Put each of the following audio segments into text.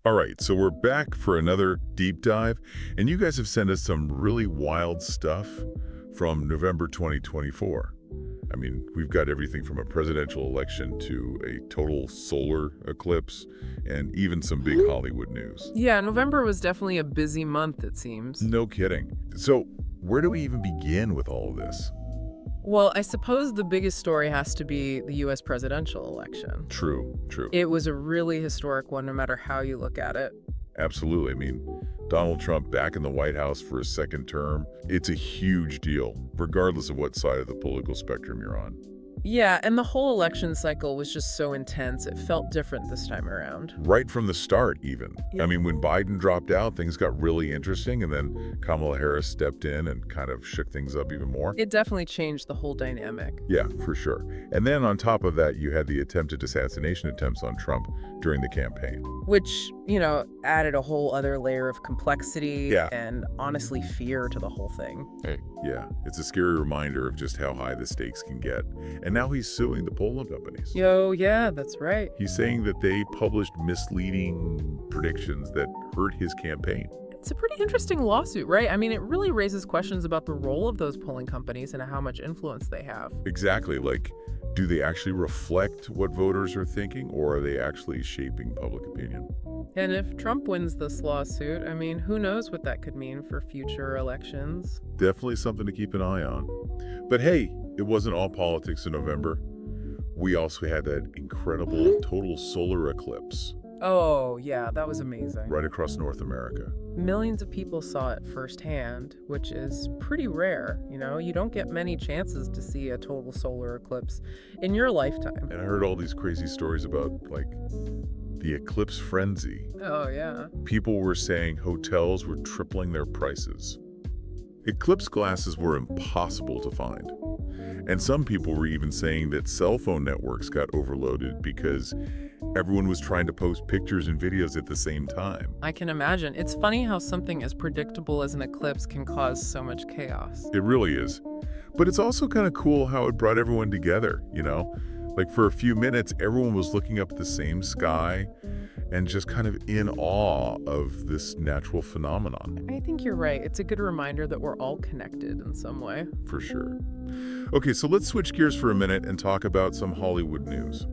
All right, so we're back for another deep dive, and you guys have sent us some really wild stuff from November 2024. I mean, we've got everything from a presidential election to a total solar eclipse and even some big Hollywood news. Yeah, November was definitely a busy month, it seems. No kidding. So where do we even begin with all of this? Well, I suppose the biggest story has to be the U.S. presidential election. True. It was a really historic one, no matter how you look at it. Absolutely. I mean, Donald Trump back in the White House for a second term, it's a huge deal, regardless of what side of the political spectrum you're on. Yeah, and the whole election cycle was just so intense. It felt different this time around. Right from the start, even. Yeah. I mean, when Biden dropped out, things got really interesting, and then Kamala Harris stepped in and kind of shook things up even more. It definitely changed the whole dynamic. Yeah, for sure. And then on top of that, you had the attempted assassination attempts on Trump during the campaign. Which, added a whole other layer of complexity Yeah. and honestly fear to the whole thing. Hey, yeah, it's a scary reminder of just how high the stakes can get. And now he's suing the polling companies. Yeah, that's right. He's saying that they published misleading predictions that hurt his campaign. It's a pretty interesting lawsuit, right? I mean, it really raises questions about the role of those polling companies and how much influence they have. Exactly. Like, do they actually reflect what voters are thinking, or are they actually shaping public opinion? And if Trump wins this lawsuit, I mean, who knows what that could mean for future elections? Definitely something to keep an eye on. But hey, it wasn't all politics in November. We also had that incredible total solar eclipse Oh, yeah, that was amazing. right across North America. Millions of people saw it firsthand, which is pretty rare. You don't get many chances to see a total solar eclipse in your lifetime. And I heard all these crazy stories about, like, the eclipse frenzy. Oh, yeah. People were saying hotels were tripling their prices. Eclipse glasses were impossible to find. And some people were even saying that cell phone networks got overloaded because everyone was trying to post pictures and videos at the same time. I can imagine. It's funny how something as predictable as an eclipse can cause so much chaos. It really is. But it's also kind of cool how it brought everyone together, Like for a few minutes, everyone was looking up at the same sky and just kind of in awe of this natural phenomenon. I think you're right. It's a good reminder that we're all connected in some way. For sure. Okay, so let's switch gears for a minute and talk about some Hollywood news.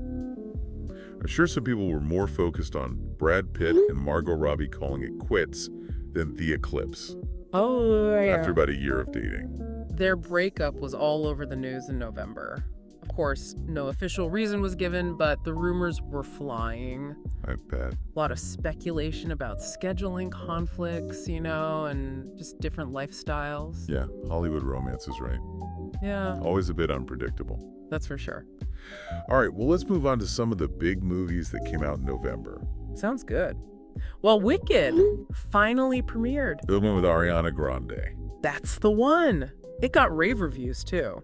I'm sure some people were more focused on Brad Pitt and Margot Robbie calling it quits than the eclipse Oh, yeah. after about a year of dating. Their breakup was all over the news in November. Of course, no official reason was given, but the rumors were flying. I bet. A lot of speculation about scheduling conflicts, and just different lifestyles. Yeah, Hollywood romance is right. Yeah, Always a bit unpredictable. that's for sure. All right, well, let's move on to some of the big movies that came out in November. Sounds good. Well, Wicked finally premiered. The one with Ariana Grande. That's the one. It got rave reviews, too.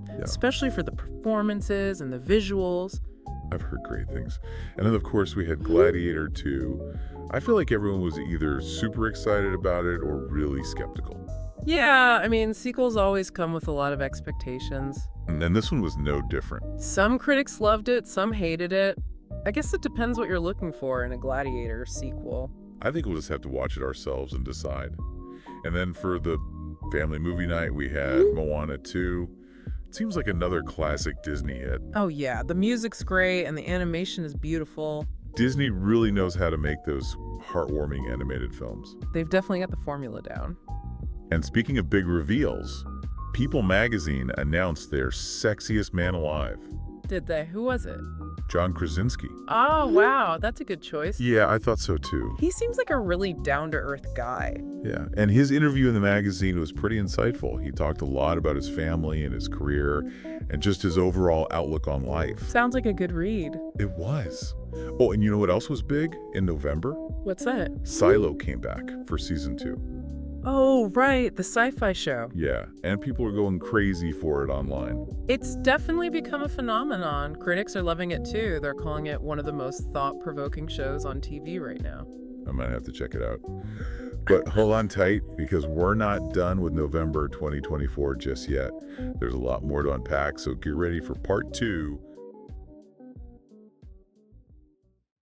Yeah. Especially for the performances and the visuals. I've heard great things. And then, of course, we had Gladiator 2. I feel like everyone was either super excited about it or really skeptical. Yeah, I mean, sequels always come with a lot of expectations. And then this one was no different. Some critics loved it, some hated it. I guess it depends what you're looking for in a Gladiator sequel. I think we'll just have to watch it ourselves and decide. And then for the family movie night, we had Moana 2. It seems like another classic Disney hit. Oh yeah, the music's great and the animation is beautiful. Disney really knows how to make those heartwarming animated films. They've definitely got the formula down. And speaking of big reveals, People magazine announced their sexiest man alive, Did they? Who was it? John Krasinski. Oh, wow, that's a good choice. Yeah, I thought so too. He seems like a really down-to-earth guy. Yeah, and his interview in the magazine was pretty insightful. He talked a lot about his family and his career and just his overall outlook on life. Sounds like a good read. It was. Oh, and you know what else was big in November? What's that? Silo came back for season 2. Oh, right, the sci-fi show. Yeah, and people are going crazy for it online. It's definitely become a phenomenon. Critics are loving it too. They're calling it one of the most thought-provoking shows on TV right now. I might have to check it out. But hold on tight, because we're not done with November 2024 just yet. There's a lot more to unpack, so get ready for part 2